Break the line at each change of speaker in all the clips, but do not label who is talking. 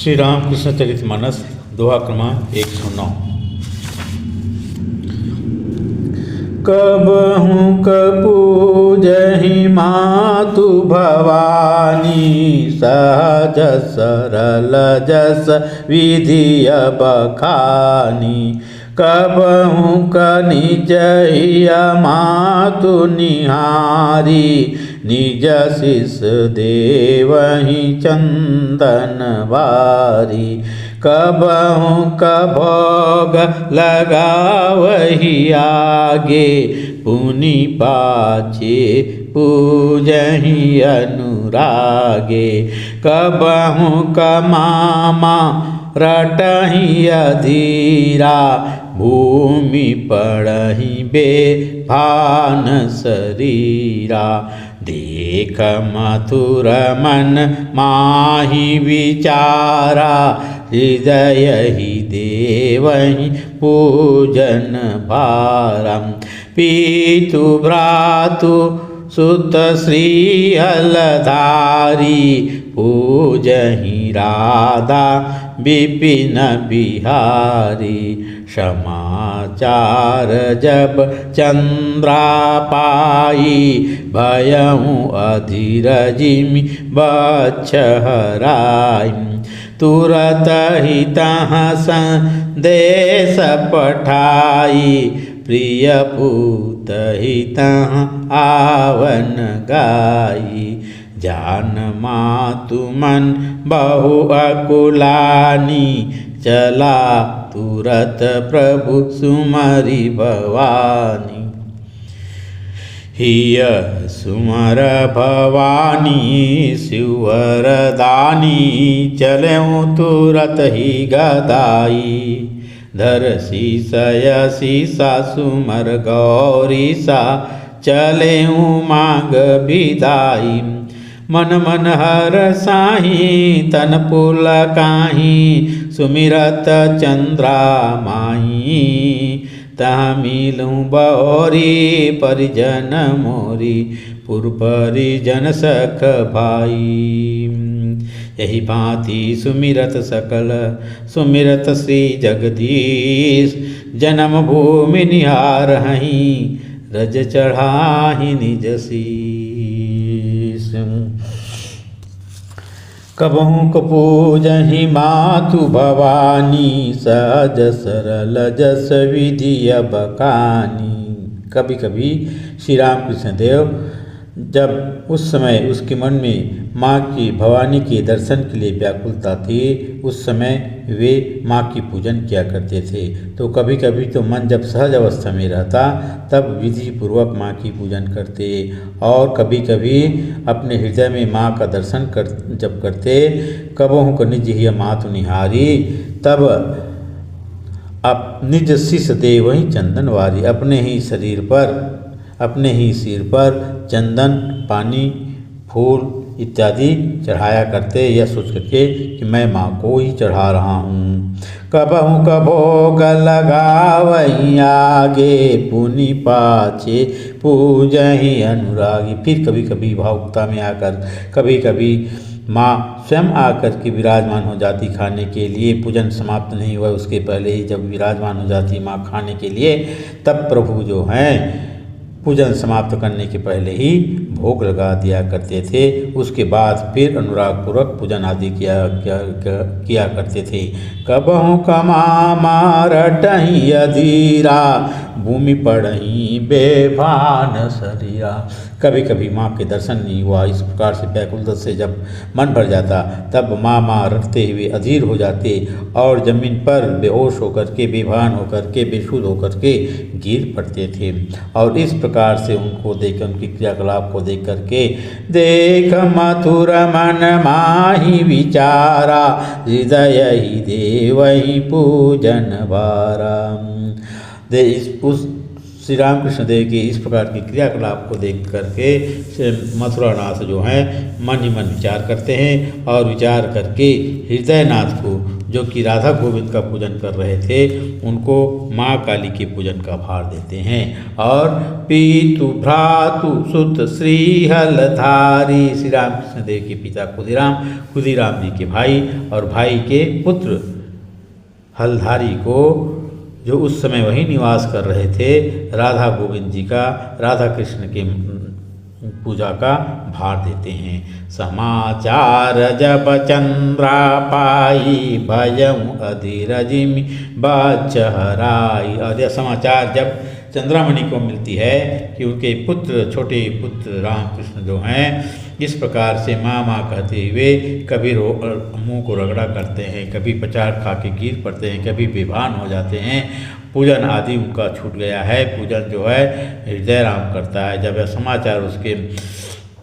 श्री रामकृष्ण चरितमानस दोहा क्रमांक 109। कबहु कपूजहि मातु भवानी, सहज सरल जस विधिय बखानी। कबहु कनिजहिय मातु निहारी, निज शिष देवहि चंदन बारी। कबहु कभोग लगावहि आगे, पुनि पाछे पूजहि अनुरागे। कबहु कमामा रटहि अधीरा, भूमि पड़हि बेभान शरीरा। देख मथुर मन माहि विचारा, हृदय ही देवहि पूजन भारा। पीतु भ्रातु सुत श्री हलधारी, पूजहि राधा विपिन बिहारी। समाचार जब चंद्रा पाई, भयउ अधीर जिमि बच्छ हराई। तुरत ही तहाँ संदेश पठाई, प्रिय पूत ही तहाँ आवन गाई। जान मातु मन बहु अकुलानी, चला तुरत प्रभु सुमरि भवानी। हिय सुमर भवानी शिवरदानी, चलऊँ तुरत ही गदाई। धर शीसय शीसा सुमर गौरीसा, चलेऊँ मांग विदाई। मन मन हर साही तन पुलकाही, सुमिरत चंद्रा माही। तहाँ मिलूँ बहोरी परिजन मोरी, पुर परिजन सख भाई। यही भांति सुमिरत सकल सुमिरत श्री जगदीश, जन्म भूमि निहारहि रज चढ़ाहि निज शीस। कबहु कपूजहि मातु भवानी, सहज सरल जस विधिय बखानी। कभी कभी श्री रामकृष्ण देव जब उस समय उसके मन में माँ की भवानी के दर्शन के लिए व्याकुलता थी, उस समय वे माँ की पूजन किया करते थे। तो कभी कभी तो मन जब सहज अवस्था में रहता तब विधि पूर्वक माँ की पूजन करते, और कभी कभी अपने हृदय में माँ का दर्शन जब करते। कबहु निज ही मातु निहारी, तब अब निज शिष देवहि चंदन वारी, अपने ही शरीर पर अपने ही सिर पर चंदन पानी फूल इत्यादि चढ़ाया करते, यह सोच करके कि मैं माँ को ही चढ़ा रहा हूँ। कबहु कभोग लगावहि आगे, पुनि पाछे पूजहि अनुरागी। फिर कभी कभी भावुकता में आकर कभी कभी माँ स्वयं आकर के विराजमान हो जाती खाने के लिए। पूजन समाप्त नहीं हुआ उसके पहले ही जब विराजमान हो जाती माँ खाने के लिए, तब प्रभु जो हैं पूजन समाप्त करने के पहले ही भोग लगा दिया करते थे। उसके बाद फिर अनुरागपूर्वक पूजन आदि किया करते थे। कबहु कमामा रटहि अधीरा, भूमि पड़हि बेभान शरीरा। कभी कभी माँ के दर्शन नहीं हुआ, इस प्रकार से व्याकुलता से जब मन भर जाता तब माँ रटते हुए अधीर हो जाते और जमीन पर बेहोश होकर के बेभान होकर के बेसुध होकर के गिर पड़ते थे। और इस प्रकार से उनको देख उनकी क्रियाकलाप को देख करके, देख मथुर मन माहि विचारा, हृदय ही देवहि पूजन भारा। उस श्री रामकृष्ण देव के इस प्रकार की क्रियाकलाप को देख करके मथुरानाथ जो हैं मन ही मन विचार करते हैं और विचार करके हृदयनाथ को, जो कि राधा गोविंद का पूजन कर रहे थे, उनको माँ काली के पूजन का भार देते हैं। और पीतु भ्रातु सुत श्री हलधारी, श्री रामकृष्ण देव के पिता खुदीराम जी के भाई और भाई के पुत्र हलधारी को, जो उस समय वही निवास कर रहे थे, राधा गोविंद जी का, राधा कृष्ण के पूजा का भार देते हैं। समाचार जब चंद्रा पाई भयं अधिरजिमि बचहराई। और यह समाचार जब चंद्रामणि को मिलती है कि उनके पुत्र, छोटे पुत्र रामकृष्ण जो हैं, इस प्रकार से माँ माँ कहते हुए कभी मुँह को रगड़ा करते हैं, कभी पचाड़ खा के गिर पड़ते हैं, कभी बेभान हो जाते हैं, पूजन आदि उनका छूट गया है, पूजन जो है हृदय राम करता है। जब यह समाचार उसके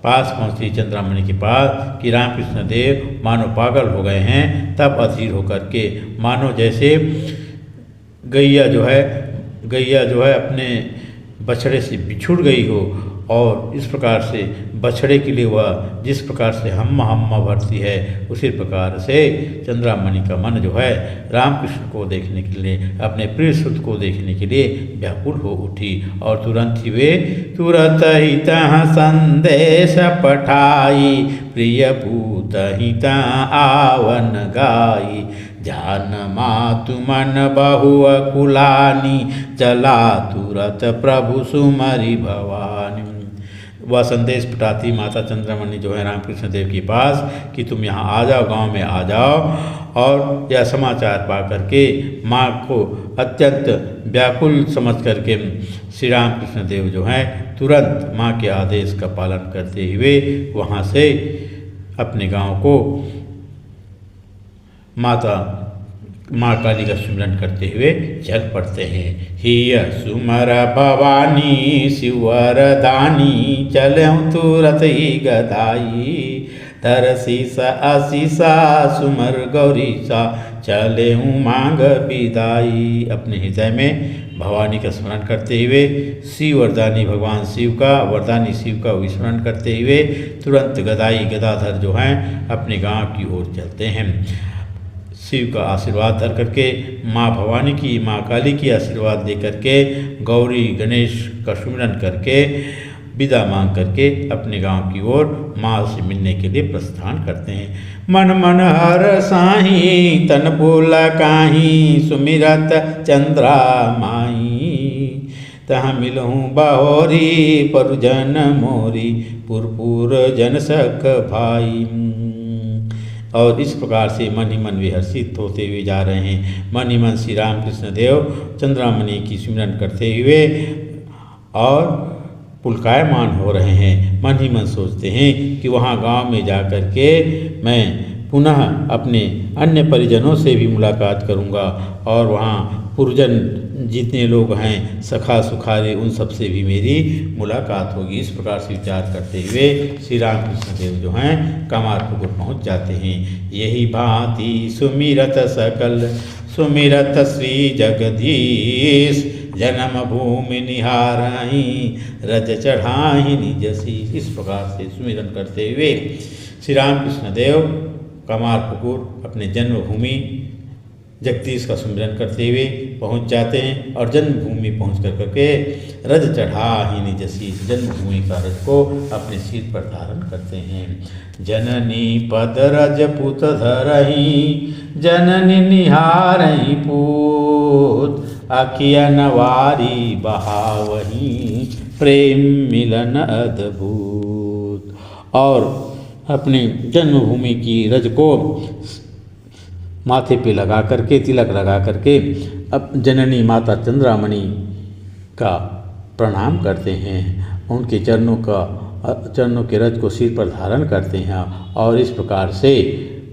पास पहुँची, चंद्रामणि के पास, कि रामकृष्ण देव मानो पागल हो गए हैं, तब अधीर होकर के मानो जैसे गैया जो है अपने बछड़े से बिछुड़ गई हो, और इस प्रकार से बछड़े के लिए वह जिस प्रकार से हम्मा हम्मा भरती है, उसी प्रकार से चंद्रामणि का मन जो है रामकृष्ण को देखने के लिए, अपने प्रिय सुत को देखने के लिए व्याकुल हो उठी। और तुरंत ही तह संदेश पठाई, प्रिय भूत हित आवन गाई, जान मातु मन बहु कुलानी, चला तुरत प्रभु सुमरि भवानी। वह संदेश पठाती माता चंद्रामणि जो है रामकृष्ण देव के पास कि तुम यहाँ आ जाओ, गांव में आ जाओ। और यह समाचार पा करके माँ को अत्यंत व्याकुल समझ करके श्री रामकृष्ण देव जो हैं तुरंत माँ के आदेश का पालन करते हुए वहाँ से अपने गांव को माँ काली का सुमिरन करते हुए चल पड़ते हैं। हिय सुमर भवानी शिवर दानी, चलऊँ तुरत ही गदाई, धर शीसा आशीषा सुमर गौरीसा, चलेऊँ मांग विदाई। अपने हृदय में भवानी का स्मरण करते हुए शिव वरदानी भगवान शिव का, वरदानी शिव का विस्मरण करते हुए तुरंत गदाधर जो हैं अपने गांव की ओर चलते हैं। शिव का आशीर्वाद धर करके, माँ भवानी की, माँ काली की आशीर्वाद दे करके, गौरी गणेश का सुमिरन करके, विदा मांग करके अपने गांव की ओर माँ से मिलने के लिए प्रस्थान करते हैं। मन हर साही तन बोला काही, सुमिरत चंद्रा माई, तह मिलहूँ बहोरी परुजन मोरी, पुरपुर जन सख भाई। और इस प्रकार से मन ही मन विहर्षित होते हुए जा रहे हैं। मन ही मन श्री रामकृष्ण देव चंद्रामणि की सुमिरन करते हुए और पुलकायमान हो रहे हैं। मन ही मन सोचते हैं कि वहाँ गांव में जा कर के मैं पुनः अपने अन्य परिजनों से भी मुलाकात करूँगा, और वहाँ पुरजन जितने लोग हैं, सखा सुखारे, उन सब से भी मेरी मुलाकात होगी। इस प्रकार से विचार करते हुए श्री रामकृष्ण देव जो हैं कामारपुकुर पहुँच जाते हैं। यही भांति सुमिरत सकल सुमिरत श्री जगदीश, जन्म भूमि निहारही रज चढ़ाही निज शीश। इस प्रकार से सुमिरन करते हुए श्री रामकृष्ण देव कामारपुकुर अपने जन्मभूमि जगदीश का सुमिरन करते हुए पहुंच जाते हैं, और जन्मभूमि पहुंच करके रज चढ़ाही निज शीश, जन्मभूमि का रज को अपने सिर पर धारण करते हैं। जननी पद रज पुत धरही, जननी निहारही पूत, अखिया नवारी बहावही, प्रेम मिलन अद्भुत। और अपनी जन्मभूमि की रज को माथे पे लगा करके, तिलक लगा करके अब जननी माता चंद्रामणि का प्रणाम करते हैं, उनके चरणों के रज को सिर पर धारण करते हैं, और इस प्रकार से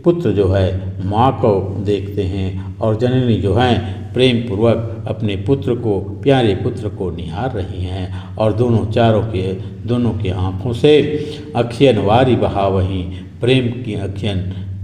पुत्र जो है माँ को देखते हैं, और जननी जो हैं प्रेम पूर्वक अपने पुत्र को, प्यारे पुत्र को निहार रही हैं, और दोनों के आँखों से अखियन वारी बहावही, प्रेम की अखियन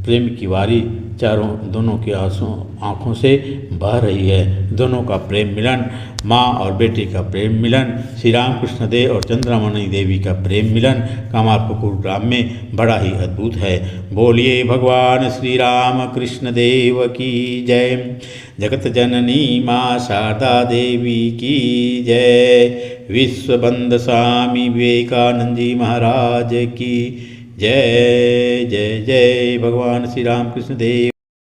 प्रेम की वारी दोनों की आँखों से बह रही है। दोनों का प्रेम मिलन, माँ और बेटे का प्रेम मिलन, श्री राम कृष्ण देव और चंद्रमणि देवी का प्रेम मिलन कमालपुकुर ग्राम में बड़ा ही अद्भुत है। बोलिए भगवान श्री राम कृष्ण देव की जय। जगत जननी माँ शारदा देवी की जय। विश्वबंद स्वामी विवेकानंद जी महाराज की जय। जय जय भगवान श्री राम कृष्ण देव।